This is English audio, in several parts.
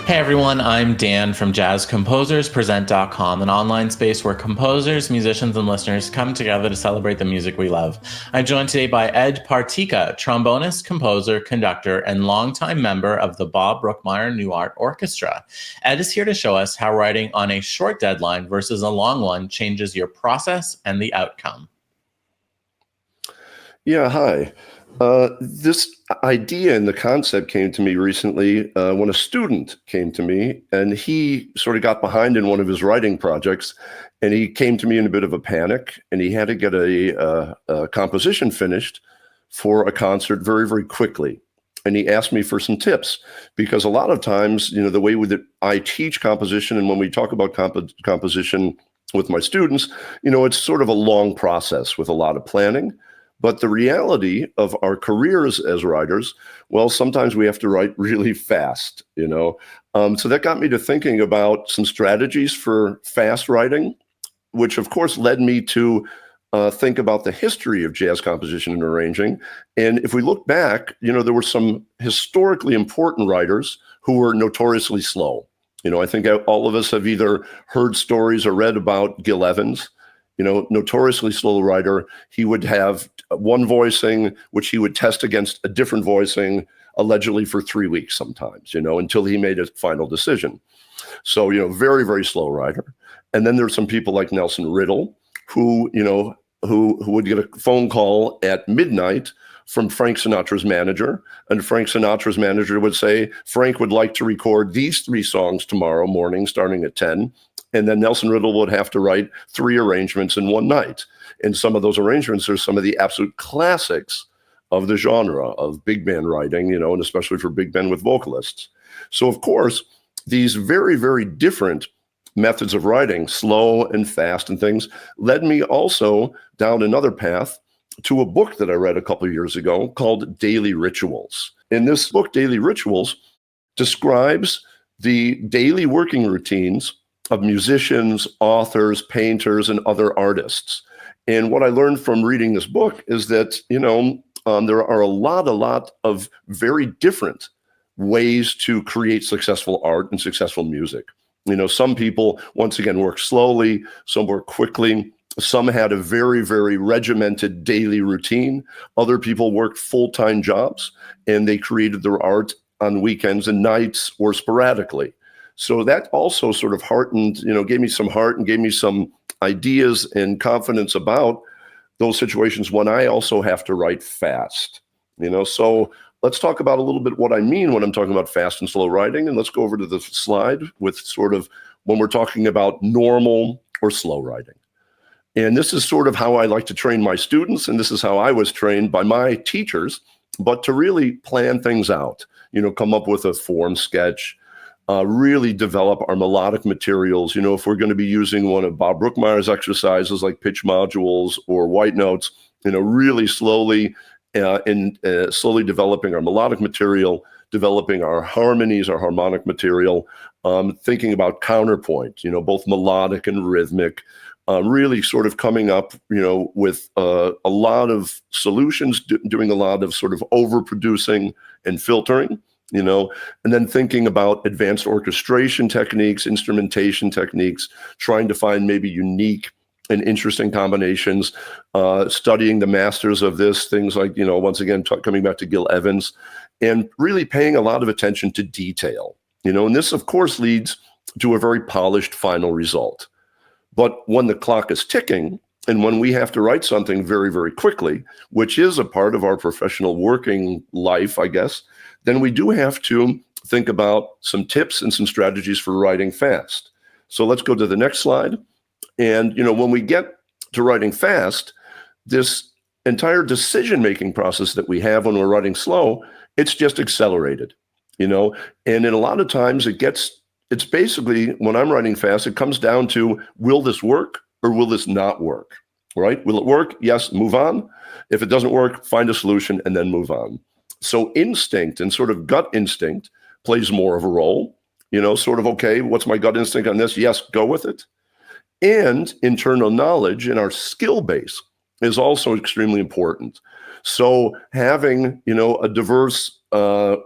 Hey everyone, I'm Dan from JazzComposersPresent.com, an online space where composers, musicians, and listeners come together to celebrate the music we love. I'm joined today by Ed Partyka, trombonist, composer, conductor, and longtime member of the Bob Brookmeyer New Art Orchestra. Ed is here to show us how writing on a short deadline versus a long one changes your process and the outcome. Yeah, hi. This idea and the concept came to me recently when a student came to me, and he sort of got behind in one of his writing projects, and he came to me in a bit of a panic, and he had to get a composition finished for a concert very, very quickly. And he asked me for some tips, because a lot of times, the way that I teach composition and when we talk about composition with my students, it's sort of a long process with a lot of planning. But the reality of our careers as writers, well, sometimes we have to write really fast, So that got me to thinking about some strategies for fast writing, which of course led me to think about the history of jazz composition and arranging. And if we look back, there were some historically important writers who were notoriously slow. I think all of us have either heard stories or read about Gil Evans. Notoriously slow writer. He would have one voicing, which he would test against a different voicing, allegedly for 3 weeks sometimes, until he made a final decision. So, very, very slow writer. And then there's some people like Nelson Riddle, who would get a phone call at midnight from Frank Sinatra's manager. And Frank Sinatra's manager would say, Frank would like to record these 3 songs tomorrow morning, starting at 10. And then Nelson Riddle would have to write 3 arrangements in one night. And some of those arrangements are some of the absolute classics of the genre of big band writing, and especially for big band with vocalists. So, of course, these very, very different methods of writing, slow and fast and things, led me also down another path to a book that I read a couple of years ago called Daily Rituals. And this book, Daily Rituals, describes the daily working routines of musicians, authors, painters, and other artists. And what I learned from reading this book is that, there are a lot of very different ways to create successful art and successful music. Some people, once again, work slowly, some work quickly. Some had a very, very regimented daily routine. Other people worked full-time jobs, and they created their art on weekends and nights or sporadically. So that also sort of heartened, gave me some heart and gave me some ideas and confidence about those situations when I also have to write fast, So let's talk about a little bit what I mean when I'm talking about fast and slow writing. And let's go over to the slide with sort of when we're talking about normal or slow writing. And this is sort of how I like to train my students. And this is how I was trained by my teachers, but to really plan things out, come up with a form sketch, really develop our melodic materials. If we're going to be using one of Bob Brookmeyer's exercises like pitch modules or white notes, really slowly slowly developing our melodic material, developing our harmonies, our harmonic material, thinking about counterpoint, both melodic and rhythmic, really sort of coming up, with a lot of solutions, doing a lot of sort of overproducing and filtering. And then thinking about advanced orchestration techniques, instrumentation techniques, trying to find maybe unique and interesting combinations, studying the masters of this, things like, once again, coming back to Gil Evans, and really paying a lot of attention to detail, and this, of course, leads to a very polished final result. But when the clock is ticking, and when we have to write something very, very quickly, which is a part of our professional working life, I guess, then we do have to think about some tips and some strategies for writing fast. So let's go to the next slide. And, when we get to writing fast, this entire decision-making process that we have when we're writing slow, it's just accelerated, and in a lot of times it's basically, when I'm writing fast, it comes down to, will this work or will this not work, right? Will it work? Yes, move on. If it doesn't work, find a solution and then move on. So instinct and sort of gut instinct plays more of a role, sort of, okay, what's my gut instinct on this? Yes, go with it. And internal knowledge and our skill base is also extremely important. So having, a diverse, a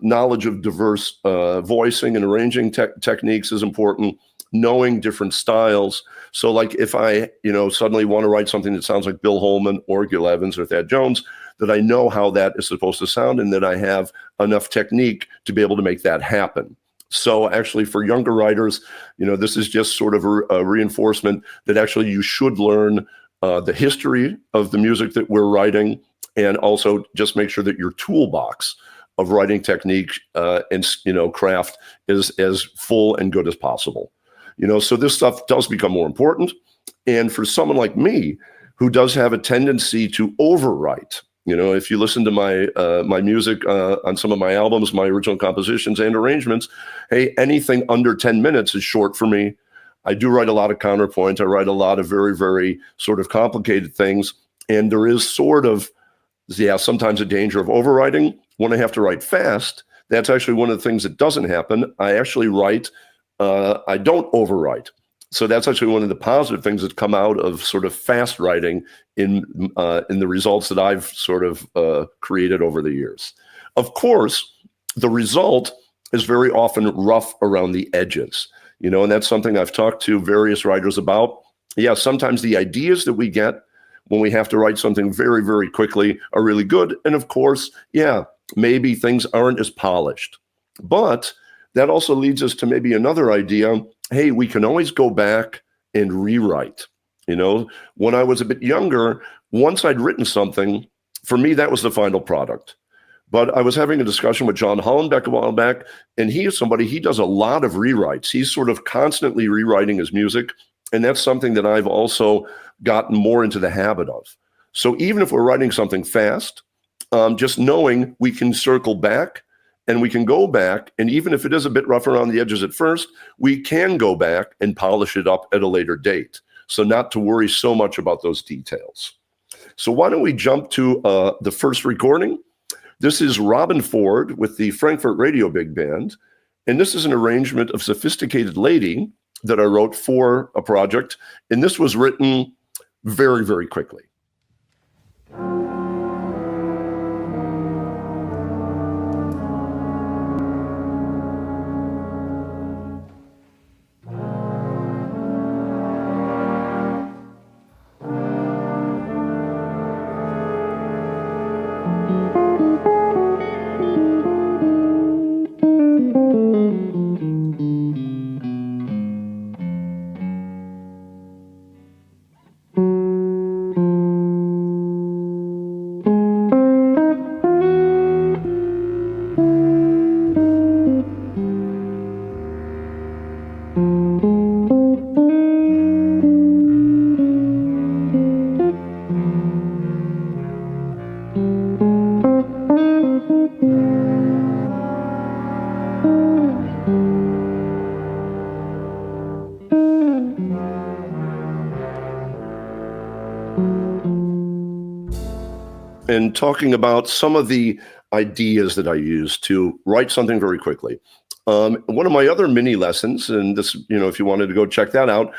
knowledge of diverse voicing and arranging techniques is important. Knowing different styles. So like if I, suddenly want to write something that sounds like Bill Holman or Gil Evans or Thad Jones, that I know how that is supposed to sound and that I have enough technique to be able to make that happen. So actually for younger writers, this is just sort of a reinforcement that actually you should learn the history of the music that we're writing, and also just make sure that your toolbox of writing technique and craft is as full and good as possible. So this stuff does become more important. And for someone like me, who does have a tendency to overwrite, if you listen to my music on some of my albums, my original compositions and arrangements, hey, anything under 10 minutes is short for me. I do write a lot of counterpoint. I write a lot of very, very sort of complicated things. And there is sort of, sometimes a danger of overwriting. When I have to write fast, that's actually one of the things that doesn't happen. I actually write, I don't overwrite. So that's actually one of the positive things that come out of sort of fast writing in the results that I've sort of created over the years. Of course, the result is very often rough around the edges, and that's something I've talked to various writers about. Yeah, sometimes the ideas that we get when we have to write something very, very quickly are really good. And of course, yeah, maybe things aren't as polished. But that also leads us to maybe another idea. Hey, we can always go back and rewrite. When I was a bit younger, once I'd written something, for me, that was the final product. But I was having a discussion with John Hollenbeck a while back, and he does a lot of rewrites. He's sort of constantly rewriting his music. And that's something that I've also gotten more into the habit of. So even if we're writing something fast, just knowing we can circle back and we can go back, and even if it is a bit rough around the edges at first, we can go back and polish it up at a later date. So not to worry so much about those details. So why don't we jump to the first recording? This is Robben Ford with the Frankfurt Radio Big Band. And this is an arrangement of Sophisticated Lady that I wrote for a project. And this was written very, very quickly. And talking about some of the ideas that I use to write something very quickly. One of my other mini lessons, and this, if you wanted to go check that out,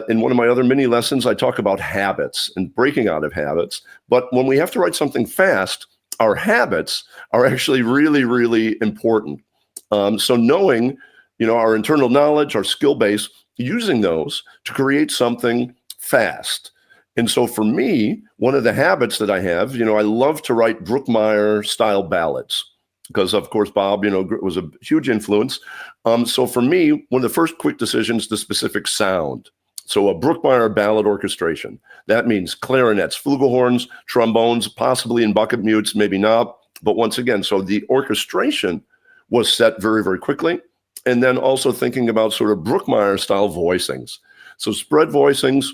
in one of my other mini lessons, I talk about habits and breaking out of habits. But when we have to write something fast, our habits are actually really, really important. So knowing, our internal knowledge, our skill base, using those to create something fast. And so for me, one of the habits that I have, I love to write Brookmeyer style ballads because, of course, Bob, was a huge influence. So for me, one of the first quick decisions, the specific sound. So a Brookmeyer ballad orchestration. That means clarinets, flugelhorns, trombones, possibly in bucket mutes, maybe not. But once again, so the orchestration was set very, very quickly. And then also thinking about sort of Brookmeyer style voicings. So spread voicings,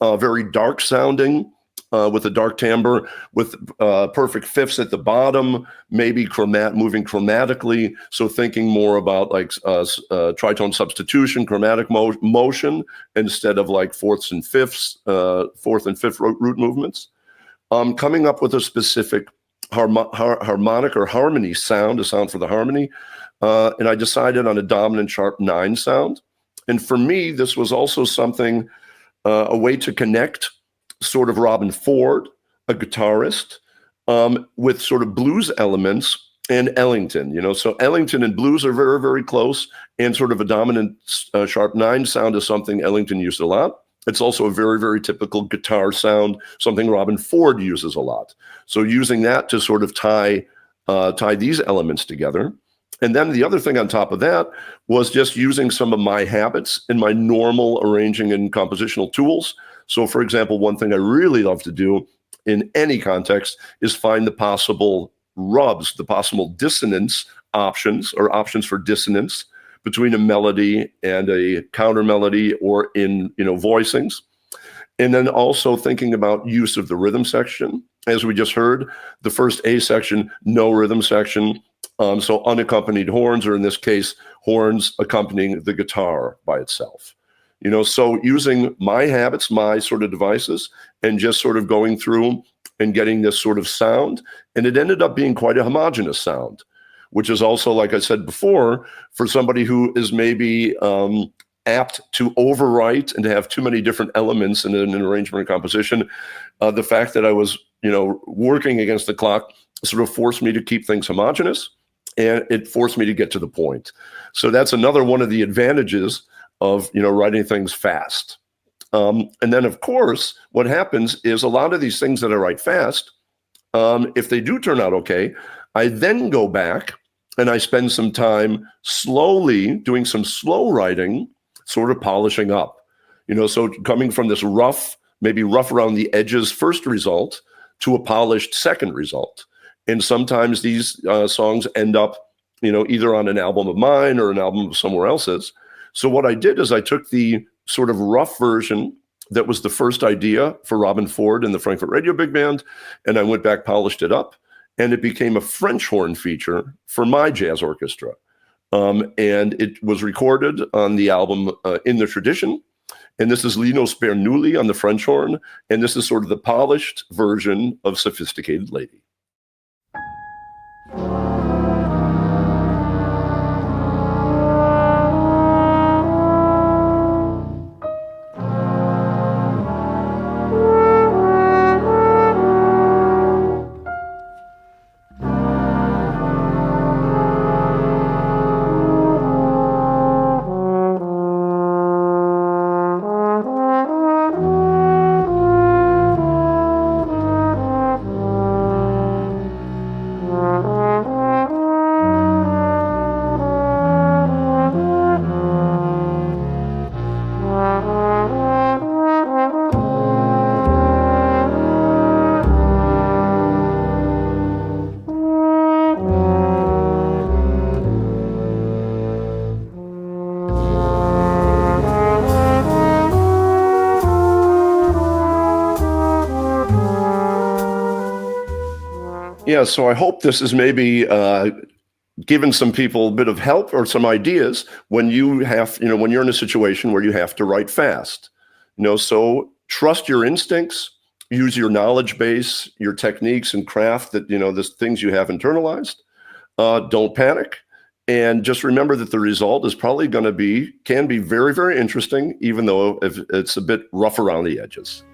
very dark sounding with a dark timbre, with perfect fifths at the bottom, maybe moving chromatically. So thinking more about like tritone substitution, chromatic motion, instead of like fourth and fifth root movements. Coming up with a specific harmonic or harmony sound, a sound for the harmony. And I decided on a dominant sharp 9 sound. And for me, this was also something, a way to connect sort of Robben Ford, a guitarist, with sort of blues elements and Ellington. So Ellington and blues are very, very close, and sort of a dominant sharp 9 sound is something Ellington used a lot. It's also a very, very typical guitar sound, something Robben Ford uses a lot. So using that to sort of tie these elements together. And then the other thing on top of that was just using some of my habits in my normal arranging and compositional tools. So for example, one thing I really love to do in any context is find the possible rubs, the possible dissonance options, or options for dissonance between a melody and a counter melody, or in voicings. And then also thinking about use of the rhythm section. As we just heard, the first A section, no rhythm section. So unaccompanied horns, or in this case, horns accompanying the guitar by itself. So using my habits, my sort of devices, and just sort of going through and getting this sort of sound. And it ended up being quite a homogeneous sound, which is also, like I said before, for somebody who is maybe apt to overwrite and to have too many different elements in an arrangement or composition, the fact that I was, working against the clock sort of forced me to keep things homogeneous, and it forced me to get to the point. So that's another one of the advantages of, writing things fast. And then, of course, what happens is a lot of these things that I write fast, if they do turn out okay, I then go back and I spend some time slowly doing some slow writing, sort of polishing up. So coming from this maybe rough around the edges first result to a polished second result. And sometimes these songs end up, either on an album of mine or an album of somewhere else's. So what I did is I took the sort of rough version that was the first idea for Robben Ford and the Frankfurt Radio Big Band, and I went back, polished it up, and it became a French horn feature for my jazz orchestra. And it was recorded on the album In the Tradition. And this is Linus Bernoulli on the French horn. And this is sort of the polished version of Sophisticated Lady. Yeah, so I hope this is maybe given some people a bit of help or some ideas when you have, when you're in a situation where you have to write fast. So trust your instincts, use your knowledge base, your techniques and craft that, the things you have internalized. Don't panic. And just remember that the result is probably can be very, very interesting, even though if it's a bit rough around the edges.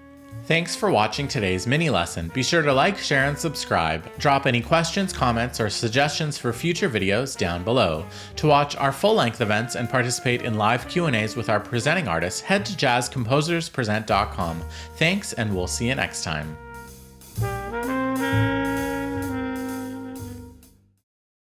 Thanks for watching today's mini lesson. Be sure to like, share, and subscribe. Drop any questions, comments, or suggestions for future videos down below. To watch our full-length events and participate in live Q&As with our presenting artists, head to jazzcomposerspresent.com. Thanks, and we'll see you next time.